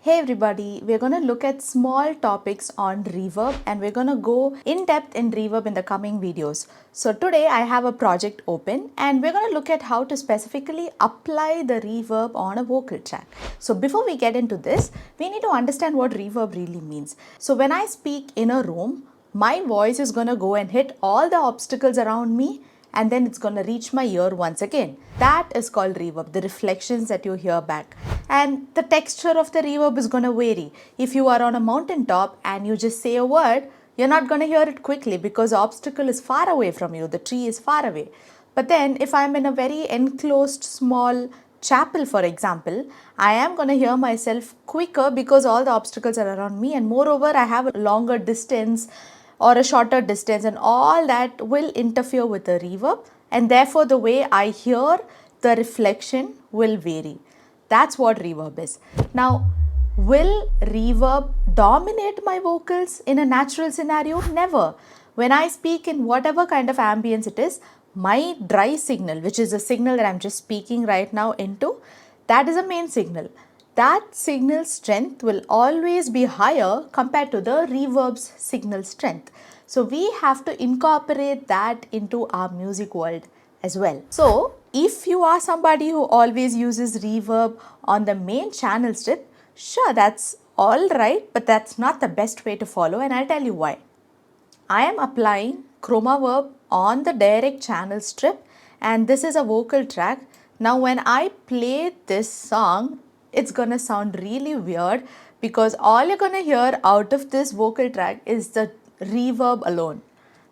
Hey everybody, we're going to look at small topics on reverb and we're going to go in depth in reverb in the coming videos. So today I have a project open and we're going to look at how to specifically apply the reverb on a vocal track. So before we get into this, we need to understand what reverb really means. So when I speak in a room, my voice is going to go and hit all the obstacles around me and then it's going to reach my ear once again. That is called reverb, the reflections that you hear back. And the texture of the reverb is going to vary. If you are on a mountaintop and you just say a word, you're not going to hear it quickly because the obstacle is far away from you, the tree is far away. But then if I'm in a very enclosed small chapel, for example, I am going to hear myself quicker because all the obstacles are around me, and moreover I have a longer distance or a shorter distance, and all that will interfere with the reverb, and therefore the way I hear the reflection will vary. That's what reverb is. Now, will reverb dominate my vocals in a natural scenario? Never. When I speak in whatever kind of ambience it is, my dry signal, which is the signal that I'm just speaking right now into, that is a main signal. That signal strength will always be higher compared to the reverb's signal strength. So we have to incorporate that into our music world as well. So if you are somebody who always uses reverb on the main channel strip, sure, that's all right, but that's not the best way to follow, and I'll tell you why. I am applying chroma verb on the direct channel strip, and this is a vocal track. Now when I play this song, it's gonna sound really weird because all you're gonna hear out of this vocal track is the reverb alone.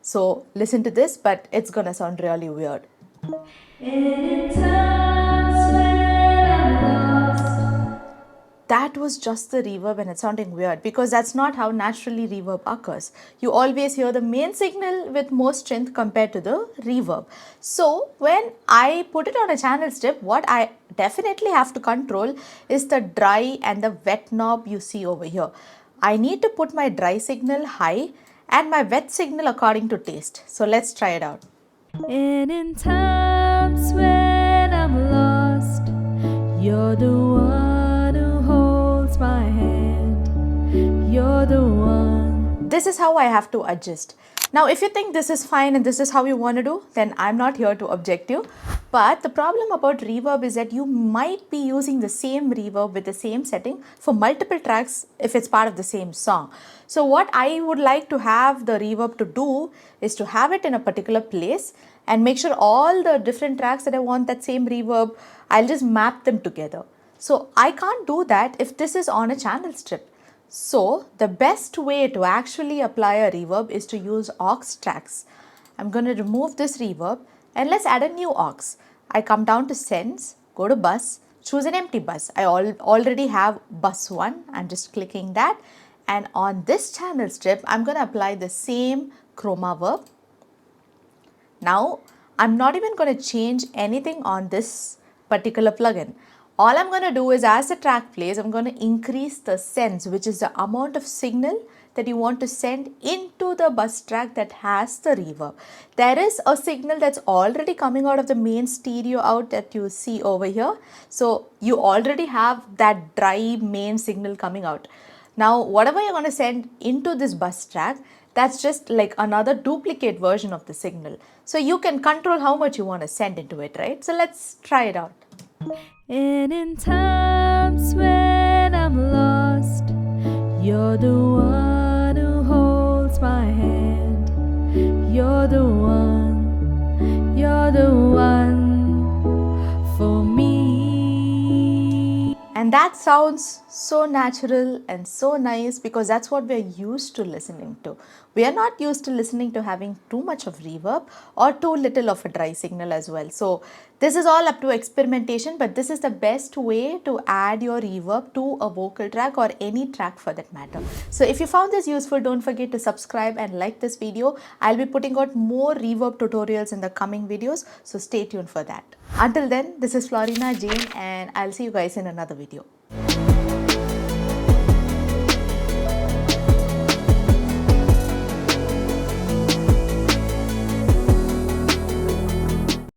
So listen to this, but it's gonna sound really weird. That was just the reverb and it's sounding weird because that's not how naturally reverb occurs. You always hear the main signal with more strength compared to the reverb. So when I put it on a channel strip, what I definitely have to control is the dry and the wet knob you see over here. I need to put my dry signal high and my wet signal according to taste. So let's try it out. And in times when I'm lost, you're the one who holds my hand. You're the one. This is how I have to adjust. Now, if you think this is fine and this is how you want to do, then I'm not here to object you. But the problem about reverb is that you might be using the same reverb with the same setting for multiple tracks if it's part of the same song. So what I would like to have the reverb to do is to have it in a particular place and make sure all the different tracks that I want that same reverb, I'll just map them together. So I can't do that if this is on a channel strip. So the best way to actually apply a reverb is to use aux tracks. I'm going to remove this reverb and let's add a new aux. I come down to Sends, go to Bus, choose an empty bus. I already have bus 1. I'm just clicking that. And on this channel strip, I'm going to apply the same chroma verb. Now, I'm not even going to change anything on this particular plugin. All I'm going to do is, as the track plays, I'm going to increase the sends, which is the amount of signal that you want to send into the bus track that has the reverb. There is a signal that's already coming out of the main stereo out that you see over here. So you already have that dry main signal coming out. Now, whatever you're going to send into this bus track, that's just like another duplicate version of the signal. So you can control how much you want to send into it, right? So let's try it out. And in times when I'm lost, you're the one who holds my hand. You're the one for me. And that sounds so natural and so nice because that's what we're used to listening to. We are not used to listening to having too much of reverb or too little of a dry signal as well. So this is all up to experimentation, but this is the best way to add your reverb to a vocal track or any track for that matter. So if you found this useful, don't forget to subscribe and like this video. I'll be putting out more reverb tutorials in the coming videos, so stay tuned for that. Until then, this is Florina Jane and I'll see you guys in another video.